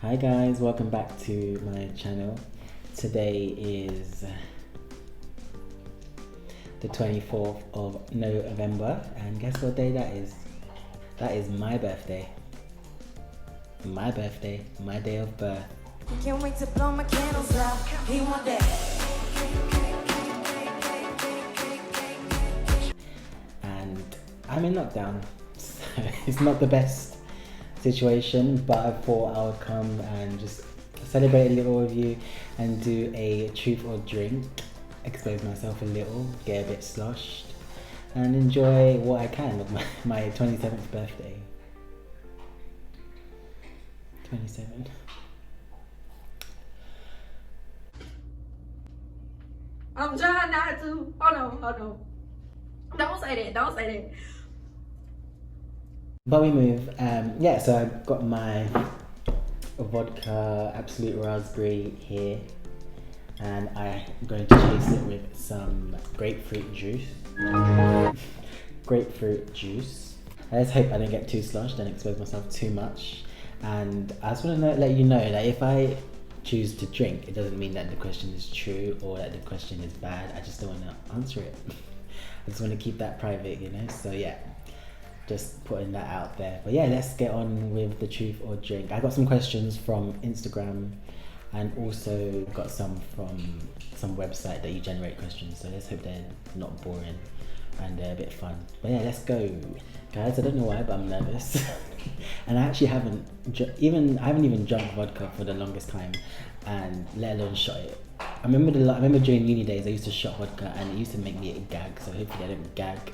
Hi guys, welcome back to my channel. Today is the 24th of November and guess what day that is? That is my birthday. My birthday, my day of birth. Can't wait to blow my candles out. He want that. And I'm in lockdown, so it's not the best situation, but I thought I would come and just celebrate a little with you and do a truth or drink, expose myself a little, get a bit sloshed and enjoy what I can of my 27th birthday. 27. I'm trying not to. Hold on. Don't say that. But we move. Yeah, so I've got my vodka Absolute Raspberry here, and I'm going to chase it with some grapefruit juice. Let's hope I don't get too sloshed and expose myself too much. And I just want to let you know that if I choose to drink, it doesn't mean that the question is true or that the question is bad. I just don't want to answer it. I just want to keep that private, you know? So yeah, just putting that out there. But yeah, let's get on with the truth or drink. I got some questions from Instagram and also got some from some website that you generate questions. So let's hope they're not boring and they're a bit fun. But yeah, let's go. Guys, I don't know why, but I'm nervous. And I actually haven't even drunk vodka for the longest time, and let alone shot it. I remember during uni days I used to shot vodka and it used to make me gag, so hopefully I don't gag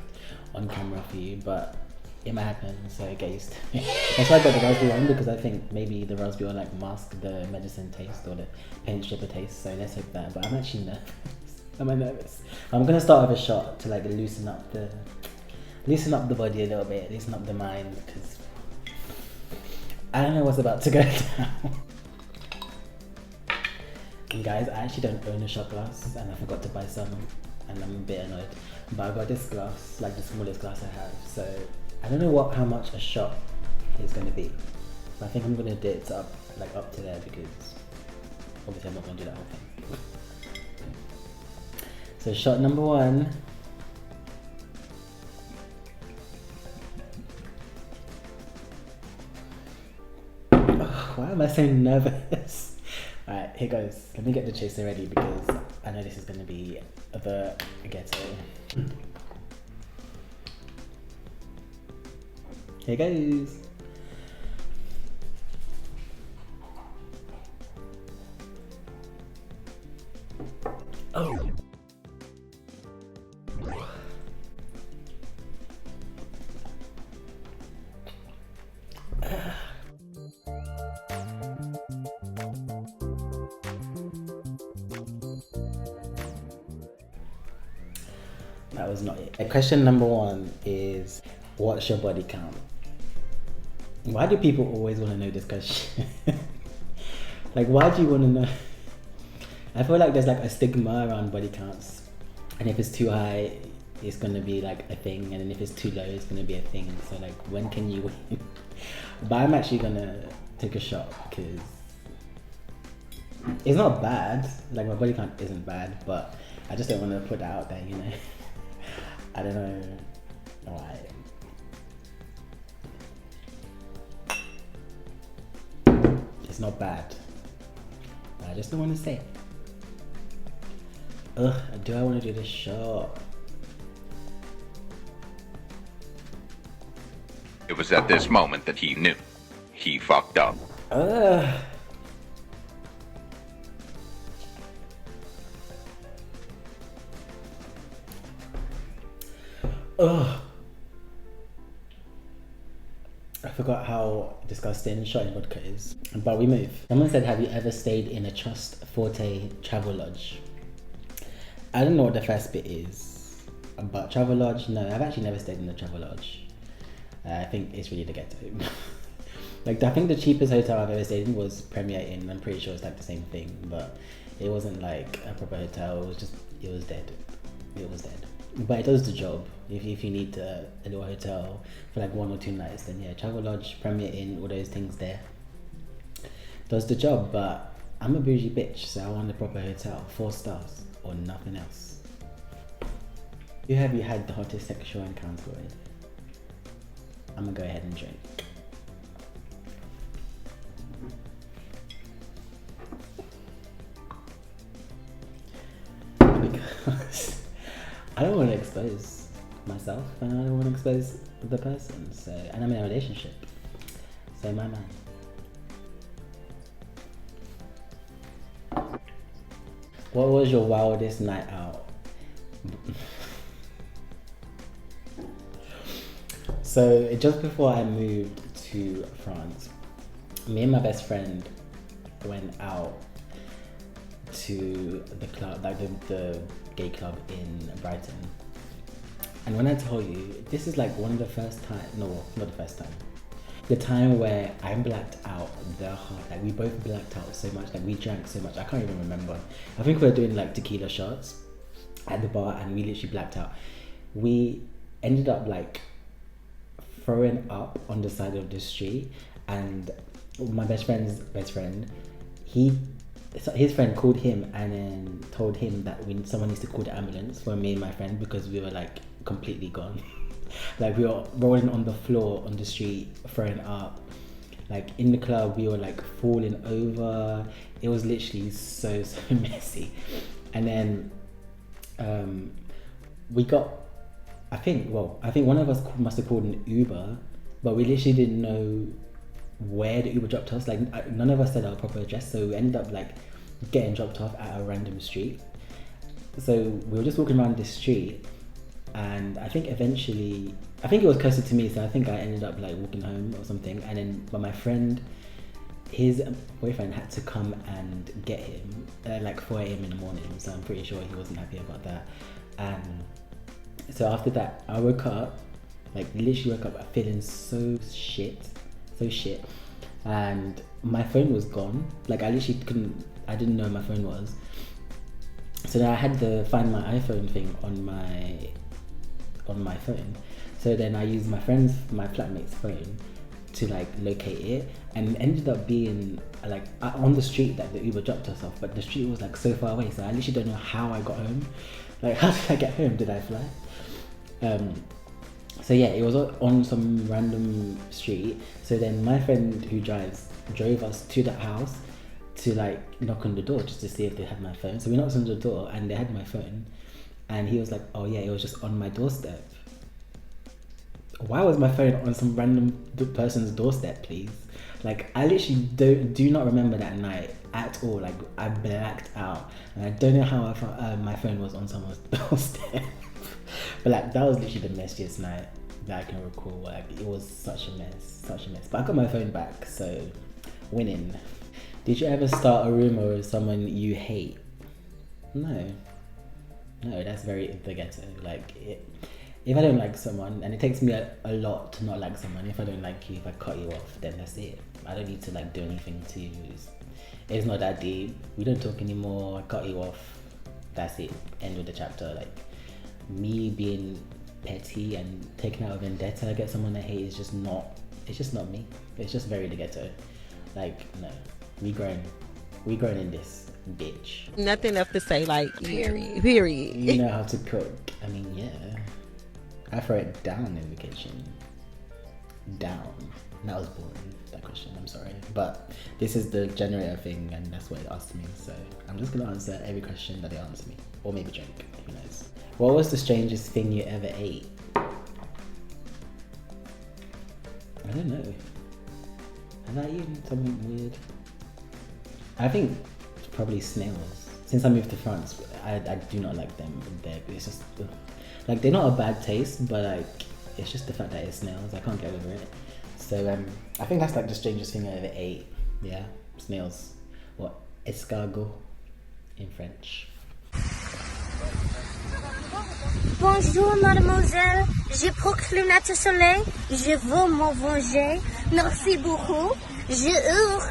on camera for you, but it might happen, so get used to it. That's why I got the raspberry one, because I think maybe the raspberry will like mask the medicine taste or the paint stripper taste, so let's hope that. But I'm actually nervous. Am I nervous? I'm gonna start with a shot to like loosen up the body a little bit, loosen up the mind, because I don't know what's about to go down. And guys, I actually don't own a shot glass and I forgot to buy some and I'm a bit annoyed. But I got this glass, like the smallest glass I have, so I don't know how much a shot is going to be. But I think I'm going to do it up to there, because obviously I'm not going to do that whole thing. So shot number one. Why am I so nervous? Alright, here goes. Let me get the chaser ready because I know this is going to be a ghetto. Here goes. Oh. That was not it. Question number one is, what's your body count? Why do people always want to know this question? Like, why do you want to know? I feel like there's like a stigma around body counts, and if it's too high, it's gonna be like a thing, and then if it's too low, it's gonna be a thing. So like, when can you win? But I'm actually gonna take a shot because it's not bad. Like, my body count isn't bad, but I just don't want to put that out there, you know. I don't know why. It's not bad, but I just don't want to say. Ugh, do I want to do this shot? It was at this moment that he knew. He fucked up. Ugh. Ugh. I forgot how disgusting shotting vodka is. But we move. Someone said, have you ever stayed in a Trust Forte travel lodge? I don't know what the first bit is, but travel lodge, no, I've actually never stayed in a travel lodge. I think it's really the ghetto. Like, I think the cheapest hotel I've ever stayed in was Premier Inn. I'm pretty sure it's like the same thing, but it wasn't like a proper hotel. It was dead. It was dead. But it does the job. If you need a little hotel for like 1 or 2 nights, then yeah, travel lodge, Premier Inn, all those things there. does the job, but I'm a bougie bitch, so I want a proper hotel, 4 stars or nothing else. Who have you had the hottest sexual encounter with? I'm gonna go ahead and drink. Because I don't want to expose myself and I don't want to expose the person, so, and I'm in a relationship, so my man. What was your wildest night out? So just before I moved to France, me and my best friend went out to the club, like the gay club in Brighton. And when I tell you, this is like one of the first time, no, not the first time, the time where I blacked out the hard, like we both blacked out so much, like we drank so much, I can't even remember. I think we were doing like tequila shots at the bar and we literally blacked out. We ended up like throwing up on the side of the street, and my best friend's best friend, his friend called him and then told him that someone needs to call the ambulance for me and my friend because we were like completely gone. Like we were rolling on the floor on the street, throwing up. Like in the club, we were like falling over. It was literally so messy. And then we got, I think one of us must have called an Uber, but we literally didn't know where the Uber dropped us. Like none of us said our proper address, so we ended up like getting dropped off at a random street. So we were just walking around this street, and I think eventually, I think it was closer to me, so I think I ended up like walking home or something. And then, but my friend, his boyfriend had to come and get him at like 4 a.m. in the morning, so I'm pretty sure he wasn't happy about that. And so after that, I woke up, like literally woke up feeling so shit, and my phone was gone. Like I didn't know my phone was. So then I had to find my iPhone thing on my phone. So then I used my flatmate's phone to like locate it, and it ended up being like on the street that the Uber dropped us off, but the street was like so far away, so I literally don't know how I got home. Like how did I get home? Did I fly? So yeah, it was on some random street. So then my friend who drove us to that house to like knock on the door just to see if they had my phone. So we knocked on the door and they had my phone, and he was like, oh yeah, it was just on my doorstep. Why was my phone on some random person's doorstep, please? Like I literally do not remember that night at all. Like I blacked out, and I don't know how I found my phone was on someone's doorstep. But like that was literally the messiest night that I can recall. Like it was such a mess. But I got my phone back, so winning. Did you ever start a rumor with someone you hate? No, that's very the ghetto. Like if I don't like someone, and it takes me a lot to not like someone. If I don't like you, if I cut you off, then that's it. I don't need to like do anything to you. It's not that deep. We don't talk anymore. I cut you off. That's it. End of the chapter. Like me being petty and taking out a vendetta against someone I hate is just not. It's just not me. It's just very the ghetto. Like no, we grown in this bitch. Nothing else to say. Like period. You know how to cook. I mean, yeah. I throw it down in the kitchen. Down. That was boring, that question, I'm sorry. But this is the generator thing, and that's what it asked me. So I'm just gonna answer every question that they asked me. Or maybe drink, who knows. What was the strangest thing you ever ate? I don't know. Have I eaten something weird? I think probably snails. Since I moved to France, I do not like them. It's just like they're not a bad taste, but like it's just the fact that it's snails. I can't get over it. So I think that's like the strangest thing I ever ate. Yeah, snails. What? Escargot in French. Bonjour mademoiselle, je proclame notre soleil, je veux m'en venger, merci beaucoup, je hurle,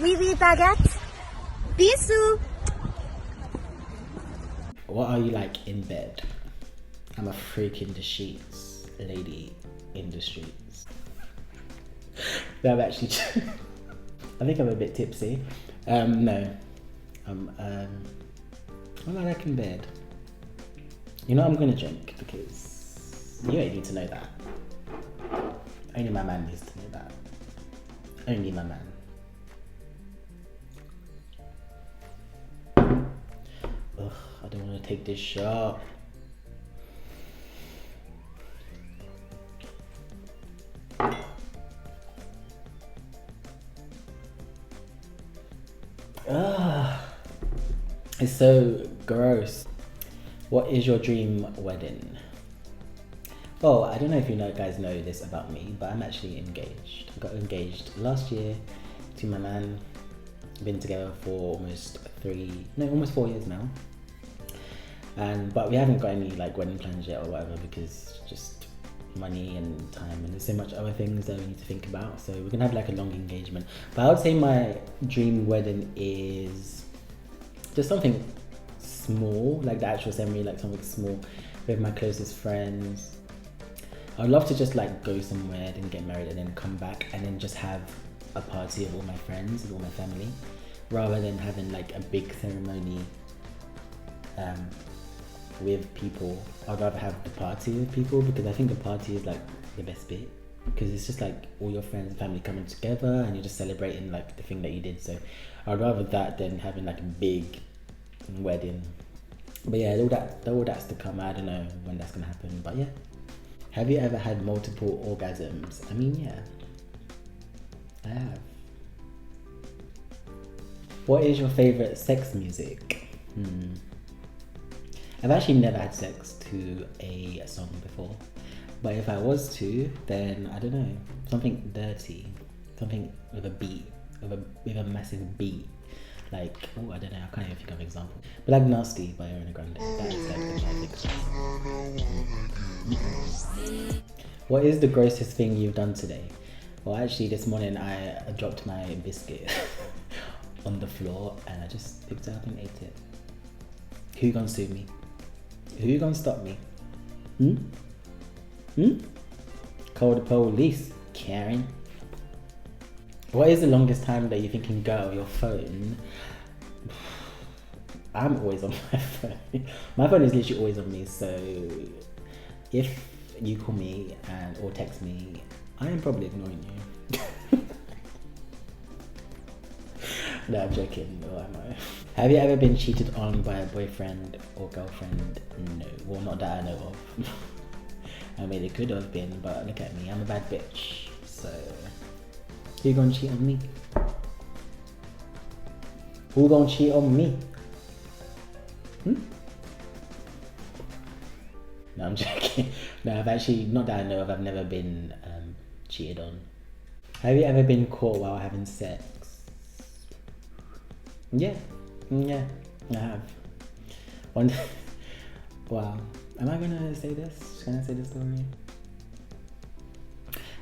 oui baguette, bisous. What are you like in bed? I'm a freak in the sheets, lady in the streets. No, I'm actually I think I'm a bit tipsy. No. I'm like in bed. You know I'm gonna drink because you don't need to know that. Only my man needs to know that. Only my man. Ugh, I don't want to take this shot. Ugh, it's so gross. What is your dream wedding? Well, I don't know if you guys know this about me, but I'm actually engaged. I got engaged last year to my man. Been together for almost 4 years now. But we haven't got any like wedding plans yet or whatever, because just money and time, and there's so much other things that we need to think about. So we're gonna have like a long engagement. But I would say my dream wedding is just something small, like the actual ceremony, like something small with my closest friends. I'd love to just like go somewhere, then get married, and then come back, and then just have a party of all my friends and all my family, rather than having like a big ceremony with people. I'd rather have the party with people, because I think the party is like the best bit, because it's just like all your friends and family coming together and you're just celebrating like the thing that you did. So I'd rather that than having like a big wedding. But yeah, all that's to come. I don't know when that's gonna happen, but yeah. Have you ever had multiple orgasms? I mean, yeah, I have. What is your favorite sex music? I've actually never had sex to a song before, but if I was to, then I don't know, something dirty, something with a beat, with a massive beat, like, oh, I don't know, I can't even think of an example, but like Nasty by Ariana Grande. That is like the classic. What is the grossest thing you've done today? Well, actually this morning I dropped my biscuit on the floor and I just picked it up and ate it. Who gonna sue me? Who gonna stop me? Call the police, Karen. What is the longest time that you can go on your phone? I'm always on my phone. My phone is literally always on me, so if you call me or text me, I am probably ignoring you. No, I'm joking. No, am I? Have you ever been cheated on by a boyfriend or girlfriend? No. Well, not that I know of. I mean, it could have been, but look at me. I'm a bad bitch. So, who gonna cheat on me? Who gonna cheat on me? No, I'm joking. No, I've actually, not that I know of, I've never been cheated on. Have you ever been caught while having sex? Yeah, I have. Wow, am I gonna say this? Can I say this story?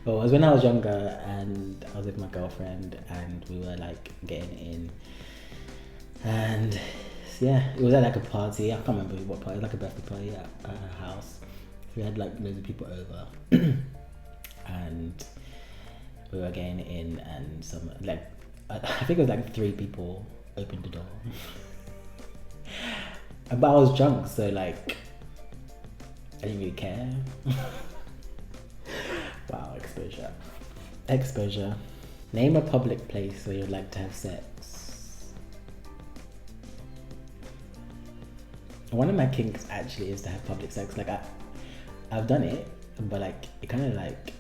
Well, it was when I was younger and I was with my girlfriend and we were like getting in, and yeah, it was at like a party. I can't remember what party, like a birthday party at her house. We had like loads of people over and we were getting in, and some like I think it was like 3 people opened the door. But I was drunk, so like I didn't really care. Wow, exposure. Name a public place where you'd like to have sex. One of my kinks actually is to have public sex. Like I've done it, but like it kind of like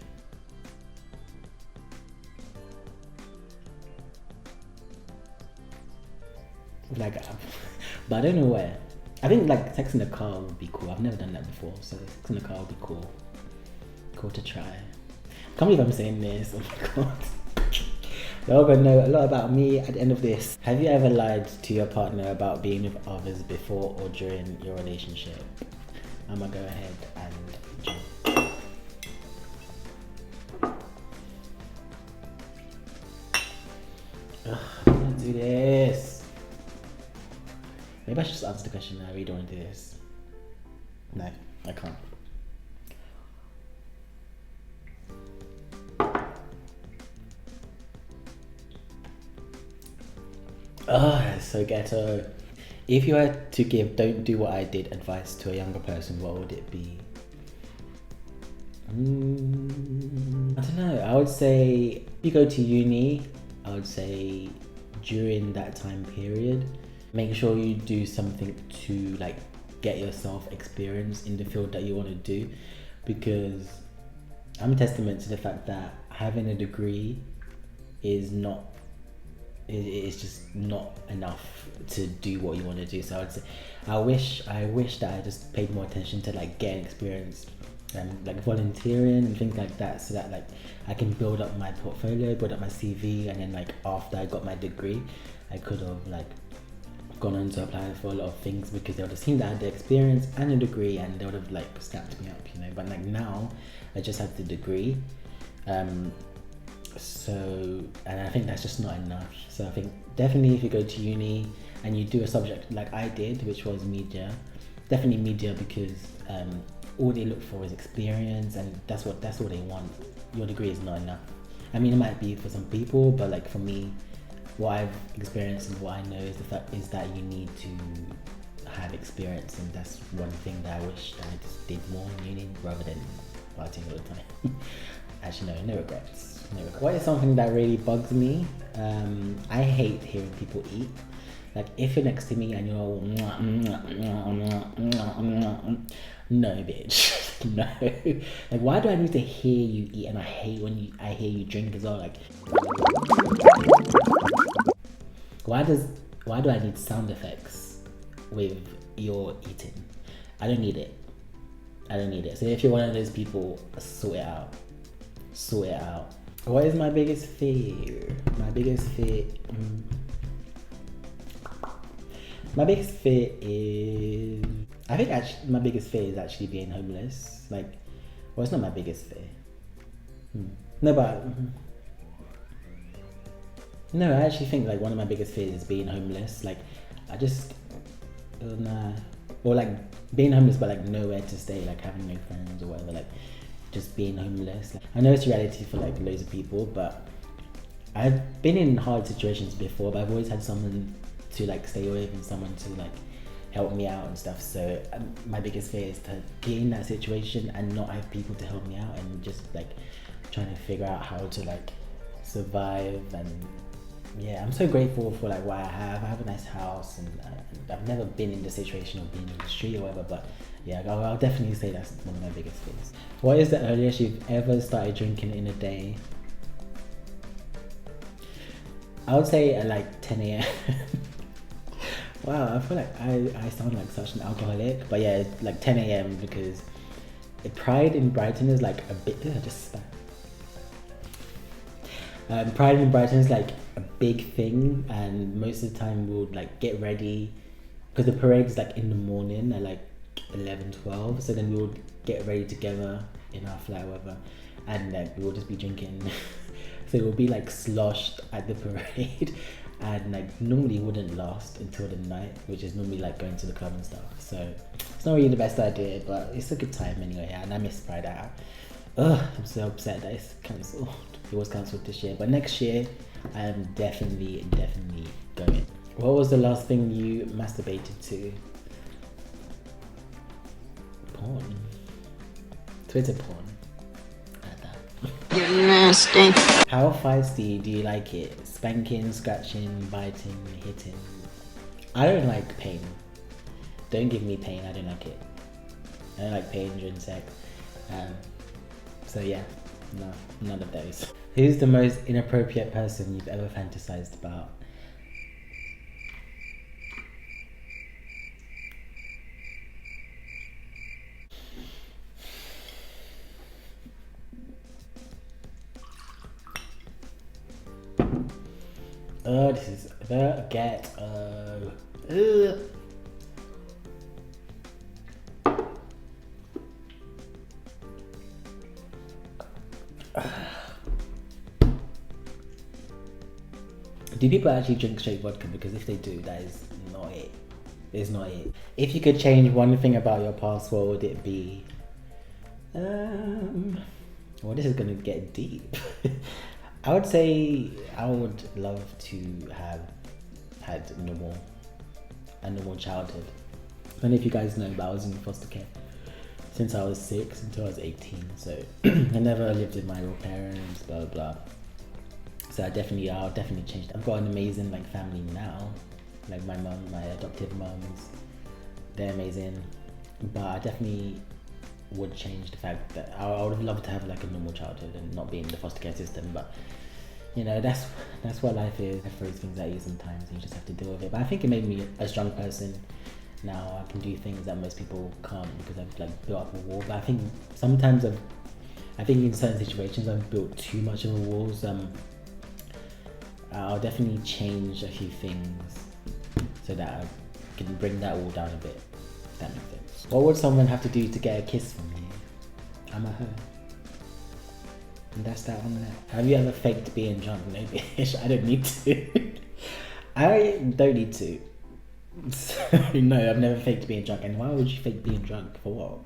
but I don't know where. I think like sex in the car would be cool. I've never done that before, so sex in the car would be cool. Cool to try. I can't believe I'm saying this. Oh my god. You're all gonna know a lot about me at the end of this. Have you ever lied to your partner about being with others before or during your relationship? I'm gonna go ahead and jump. Ugh, I'm gonna do this. Maybe I should just answer the question. I really don't want to do this. No, I can't. Oh, that's so ghetto. If you had to give "don't do what I did" advice to a younger person, what would it be? I don't know. I would say if you go to uni, I would say during that time period, make sure you do something to like get yourself experience in the field that you want to do, because I'm a testament to the fact that having a degree is not, it's just not enough to do what you want to do. So I'd say I wish that I just paid more attention to like getting experience and like volunteering and things like that, so that like I can build up my portfolio, build up my CV, and then like after I got my degree, I could have like gone on to apply for a lot of things, because they would have seen that I had the experience and a degree, and they would have like snapped me up, you know. But like now, I just have the degree, so, and I think that's just not enough. So I think definitely if you go to uni and you do a subject like I did, which was media, definitely media, because all they look for is experience, and that's all they want. Your degree is not enough. I mean, it might be for some people, but like for me, what I've experienced and what I know is the fact is that you need to have experience, and that's one thing that I wish that I just did more in uni rather than partying all the time. Actually, no regrets. No regrets. What is something that really bugs me? I hate hearing people eat. Like if you're next to me and you're all no, bitch, no. Like why do I need to hear you eat? And I hate when I hear you drink as well. Like why do I need sound effects with your eating? I don't need it. So if you're one of those people, sort it out. What is my biggest fear? My biggest fear is, I think actually my biggest fear is actually being homeless. Like, well, it's not my biggest fear. No, but no, I actually think like one of my biggest fears is being homeless. Like, I just or like being homeless but like nowhere to stay, like having no friends or whatever. Like just being homeless. Like, I know it's reality for like loads of people, but I've been in hard situations before, but I've always had someone to like stay with and someone to like help me out and stuff. So my biggest fear is to get in that situation and not have people to help me out, and just like trying to figure out how to like survive. And yeah, I'm so grateful for like what I have a nice house, and I've never been in the situation of being in the street or whatever, but yeah, I'll definitely say that's one of my biggest fears. What is the earliest you've ever started drinking in a day? I would say at like 10 a.m. Wow, I feel like I sound like such an alcoholic, but yeah, it's like 10 a.m. because Pride in Brighton is like a bit, Pride in Brighton is like a big thing, and most of the time we'll like get ready, because the parade is like in the morning at like 11-12, so then we'll get ready together in our flat or whatever, and like we'll just be drinking. So it will be like sloshed at the parade, and like normally it wouldn't last until the night, which is normally like going to the club and stuff. So it's not really the best idea, but it's a good time anyway. And I miss Pride out. I'm so upset that it's cancelled. It was cancelled this year, but next year I am definitely going. What was the last thing you masturbated to? Porn. Twitter porn. You're nasty. How feisty do you like it? Spanking, scratching, biting, hitting? I don't like pain. Don't give me pain, I don't like it. I don't like pain during sex. So yeah, no, none of those. Who's the most inappropriate person you've ever fantasized about? Oh, this is the ghetto. Do people actually drink straight vodka? Because if they do, that is not it. It's not it. If you could change one thing about your past, what would it be? Well, this is gonna get deep. I would say I would love to have had a normal childhood. I don't know if you guys know, but I was in foster care since I was 6 until I was 18. So I never lived with my real parents, blah blah. So I'll definitely change. I've got an amazing like family now, like my mum, my adoptive mums, they're amazing. But I definitely would change the fact that I would have loved to have like a normal childhood and not be in the foster care system. But you know, that's what life is. It throws things at you sometimes, and you just have to deal with it. But I think it made me a strong person. Now I can do things that most people can't because I've like built up a wall. But I think sometimes I think in certain situations I've built too much of a wall. So I'll definitely change a few things so that I can bring that wall down a bit. If that makes sense. What would someone have to do to get a kiss from you? I'm a her. And that's that on that. Have you ever faked being drunk? No, bitch. I don't need to. I don't need to. No, I've never faked being drunk. And why would you fake being drunk? For what?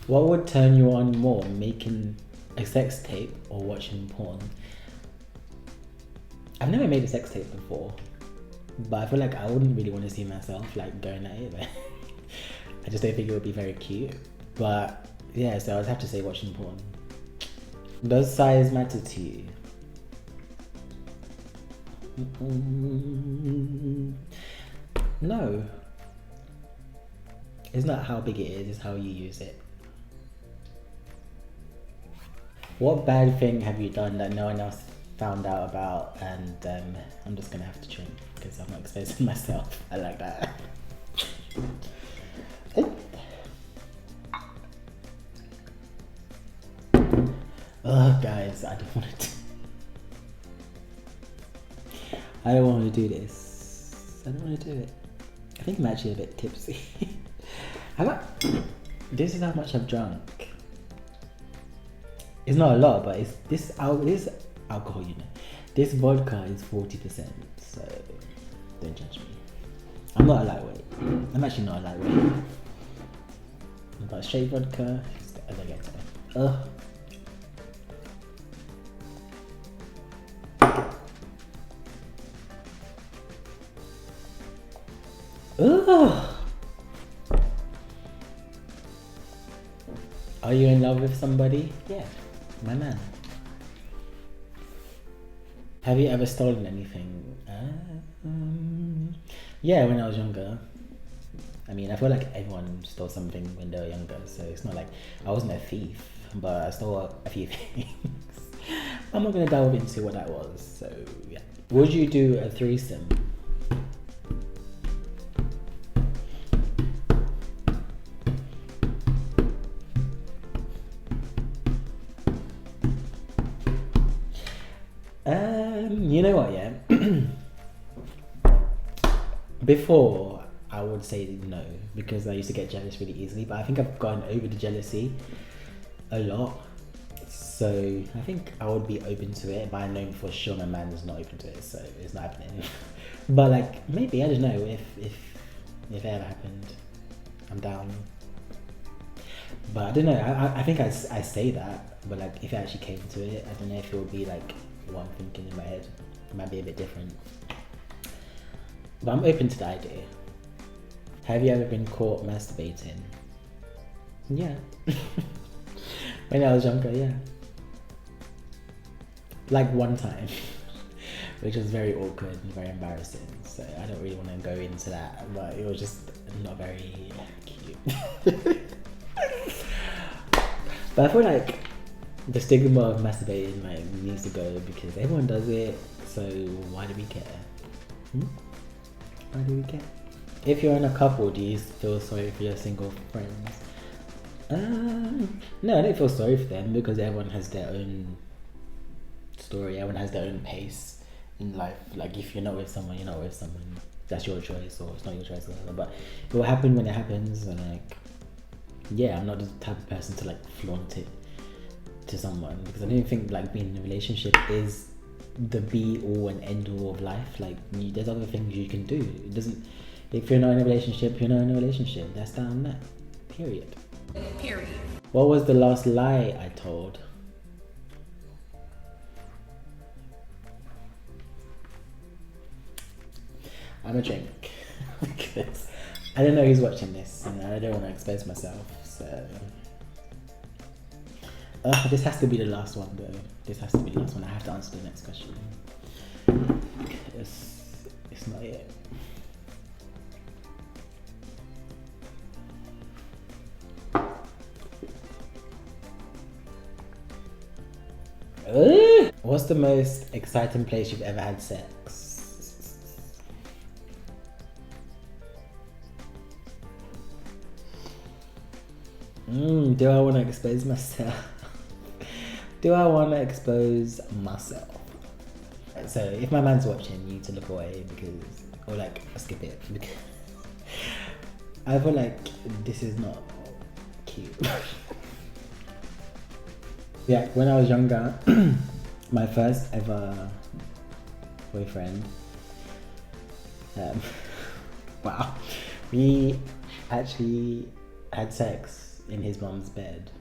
What would turn you on more? Making a sex tape or watching porn? I've never made a sex tape before, but I feel like I wouldn't really want to see myself like going at it. I just don't think it would be very cute. But yeah, so I'd have to say watching porn. Does size matter to you? No. It's not how big it is, it's how you use it. What bad thing have you done that no one else found out about? And I'm just gonna have to drink because I'm not exposing myself. I like that. Oh guys, I don't want to do this. I don't want to do it. I think I'm actually a bit tipsy. This is how much I've drunk. It's not a lot, but this alcohol, you know. This vodka is 40%, so don't judge me. I'm not a lightweight. I'm actually not a lightweight. But straight vodka, as I get to it. Ugh. Ugh. Are you in love with somebody? Yeah, my man. Have you ever stolen anything? Yeah, when I was younger. I mean, I feel like everyone stole something when they were younger, so it's not like I wasn't a thief, but I stole a few things. I'm not gonna delve into what that was, so yeah. Would you do a threesome? You know what, yeah? Before, I would say no, because I used to get jealous really easily, but I think I've gone over the jealousy a lot. So I think I would be open to it, but I know for sure my man is not open to it, so it's not happening. But like, maybe, I don't know, if it ever happened, I'm down. But I don't know, I think I say that, but like, if it actually came to it, I don't know if it would be like what I'm thinking in my head. It might be a bit different. But I'm open to the idea. Have you ever been caught masturbating? Yeah. When I was younger, yeah. Like one time. Which was very awkward and very embarrassing. So I don't really want to go into that, but it was just not very cute. But I feel like the stigma of masturbating like needs to go because everyone does it, so why do we care? Why do we care? If you're in a couple, do you feel sorry for your single friends? No, I don't feel sorry for them because everyone has their own story, everyone has their own pace in life. Like if you're not with someone, you're not with someone. That's your choice, or it's not your choice, or whatever. But it will happen when it happens, and like, yeah, I'm not the type of person to like flaunt it to someone because I don't think like being in a relationship is the be all and end all of life. Like there's other things you can do. It doesn't. If you're not in a relationship, you're not in a relationship. That's that on that. Period. Period. What was the last lie I told? I'm a drink because I don't know who's watching this and I don't want to expose myself. So this has to be the last one though. This has to be the last one. I have to answer the next question. It's not it. What's the most exciting place you've ever had sex? Do I want to expose myself? Do I want to expose myself? So if my man's watching, you need to look away because, or like skip it because I feel like this is not cute. Yeah, when I was younger, my first ever boyfriend, wow, we actually had sex in his mum's bed.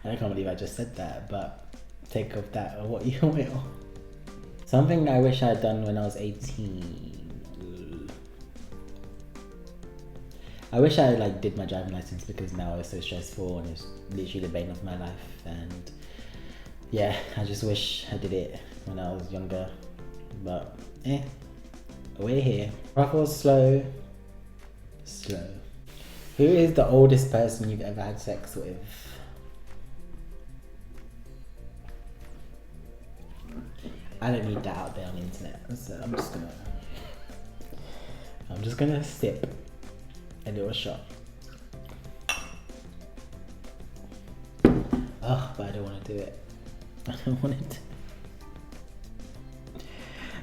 And I can't believe I just said that, but take off that or what you will. Something I wish I had done when I was 18. I wish I like did my driving license because now it's so stressful and it's literally the bane of my life. And yeah, I just wish I did it when I was younger. But we're here. Ruffles slow. Who is the oldest person you've ever had sex with? I don't need that out there on the internet, so I'm just gonna sip a little shot. Oh, but I don't want to do it. I don't want it.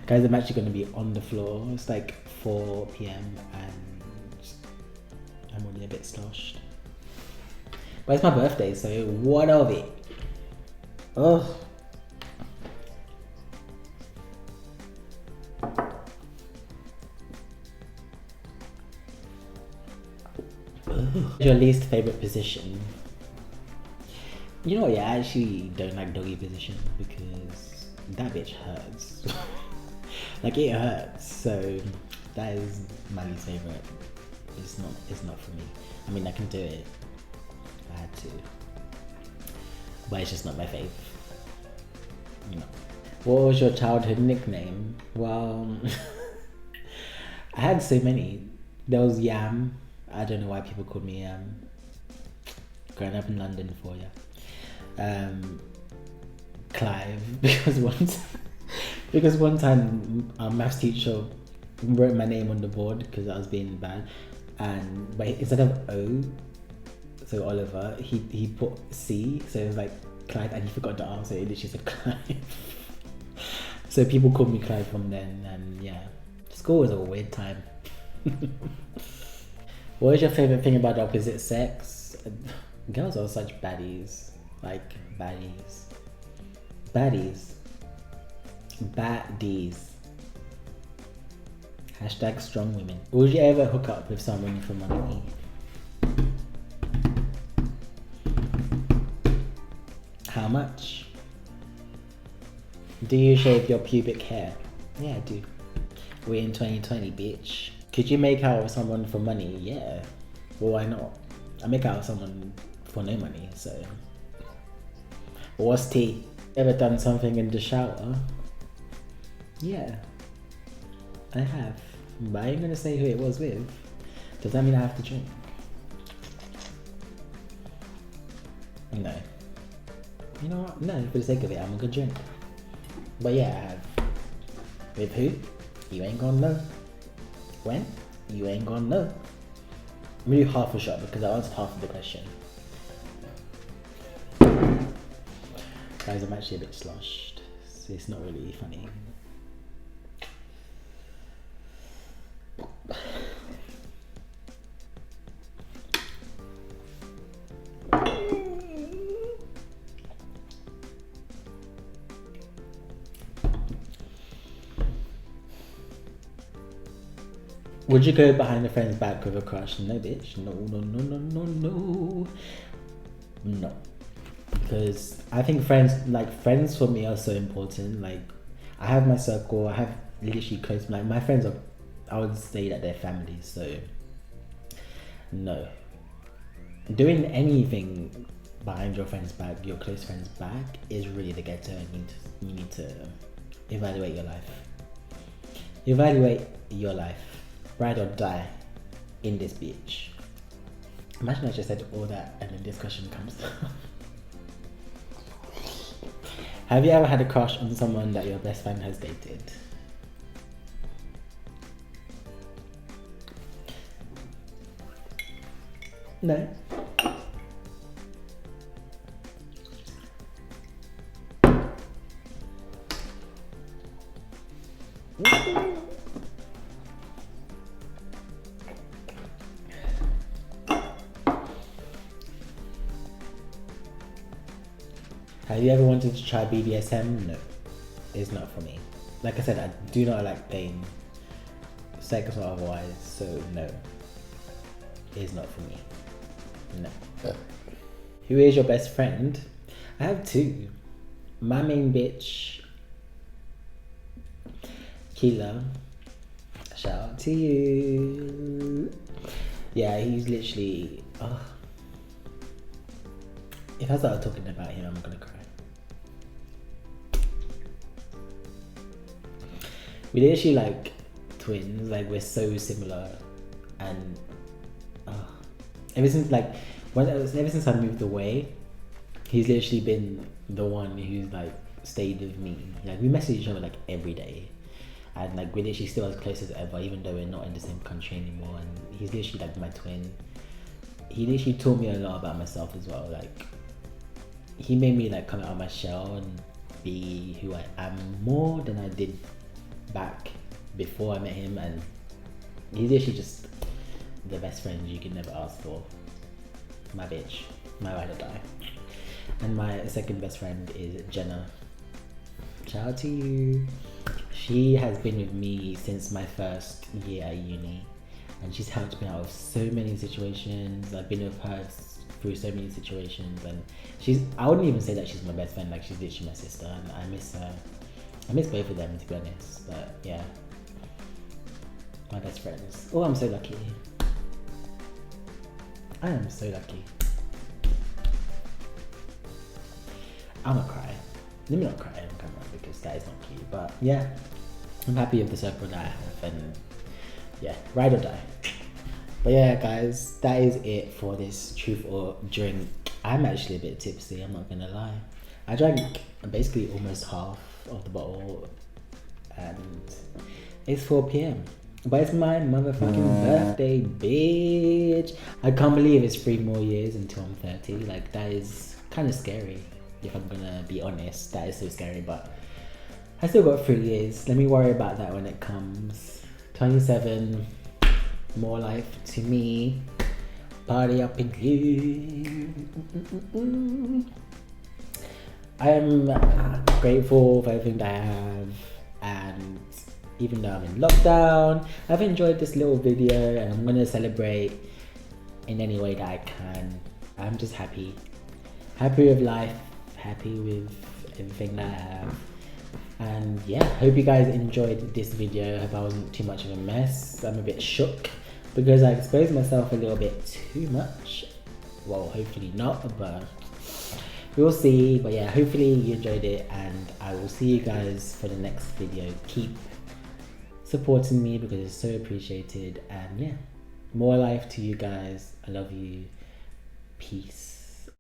Guys, I'm actually going to be on the floor. It's like 4 p.m. and I'm already a bit sloshed. But it's my birthday, so what of it? Oh. Your least favorite position? You know what, yeah, I actually don't like doggy position because that bitch hurts. Like it hurts, so that is my least favorite. It's not for me. I mean, I can do it if I had to, but it's just not my fave. You know. What was your childhood nickname? Well, I had so many. There was Yam. I don't know why people called me growing up in London for you. Clive, because one time our maths teacher wrote my name on the board because I was being bad, and but instead of O, so Oliver, he put C, so it was like Clive, and he forgot the R, so it literally said Clive. So people called me Clive from then, and yeah, school was a weird time. What is your favourite thing about the opposite sex? Girls are such baddies. Like, baddies. Baddies. Baddies. Hashtag strong women. Would you ever hook up with someone for money? How much? Do you shave your pubic hair? Yeah, I do. We're in 2020, bitch. Could you make out with someone for money? Yeah. Well, why not? I make out with someone for no money, so. What's tea? Ever done something in the shower? Yeah. I have. But I ain't gonna say who it was with. Does that mean I have to drink? No. You know what? No, for the sake of it, I'm a good drink. But yeah, I have. With who? You ain't gonna know. When? You ain't gonna know. I'm gonna do half a shot because I answered half of the question. Guys, I'm actually a bit sloshed, so it's not really funny. Would you go behind a friend's back with a crush? No, bitch. No. No. Because I think friends for me are so important. Like, I have my circle. I have literally close, like my friends are, I would say that they're family. So no, doing anything behind your friend's back, your close friend's back, is really the ghetto, and you need to evaluate your life. Evaluate your life, ride or die in this bitch. Imagine I just said all that and then this question comes. Have you ever had a crush on someone that your best friend has dated? No. Have you ever wanted to try BDSM? No, it's not for me. Like I said, I do not like pain, sex or otherwise, so no, it's not for me. No. Who is your best friend? I have two. My main bitch, Keela. Shout out to you. Yeah, he's literally. Oh. If I start talking about him, I'm gonna cry. We're literally like twins. Like we're so similar, and ever since I moved away, he's literally been the one who's like stayed with me. Like we message each other like every day, and like we're literally still as close as ever, even though we're not in the same country anymore. And he's literally like my twin. He literally taught me a lot about myself as well. Like he made me like come out of my shell and be who I am more than I did back before I met him. And he's literally just the best friend you can never ask for. My bitch, my ride or die. And my second best friend is Jenna. Shout out to you. She has been with me since my first year at uni, and she's helped me out of so many situations. I've been with her through so many situations, and I wouldn't even say that she's my best friend. Like she's literally my sister, and I miss her. I miss both of them, to be honest. But yeah, my best friends. Oh, I'm so lucky. I am so lucky. I'm gonna cry. Let me not cry on camera because that is not cute. But yeah, I'm happy with the circle that I have, and yeah, ride or die. But yeah, guys, that is it for this truth or drink. I'm actually a bit tipsy, I'm not gonna lie. I drank basically almost half of the bottle, and it's 4 p.m. But it's my motherfucking birthday, bitch. I can't believe it's 3 more years until I'm 30. Like, that is kind of scary, if I'm gonna be honest. That is so scary, but I still got 3 years. Let me worry about that when it comes. 27, more life to me. Party up in here. I am grateful for everything that I have, and even though I'm in lockdown, I've enjoyed this little video, and I'm gonna celebrate in any way that I can. I'm just happy with life, happy with everything that I have. And yeah, hope you guys enjoyed this video. Hope I wasn't too much of a mess. I'm a bit shook because I exposed myself a little bit too much. Well, hopefully not, but we'll see. But yeah, hopefully you enjoyed it, and I will see you guys for the next video. Keep supporting me because it's so appreciated, and yeah, more life to you guys. I love you. Peace.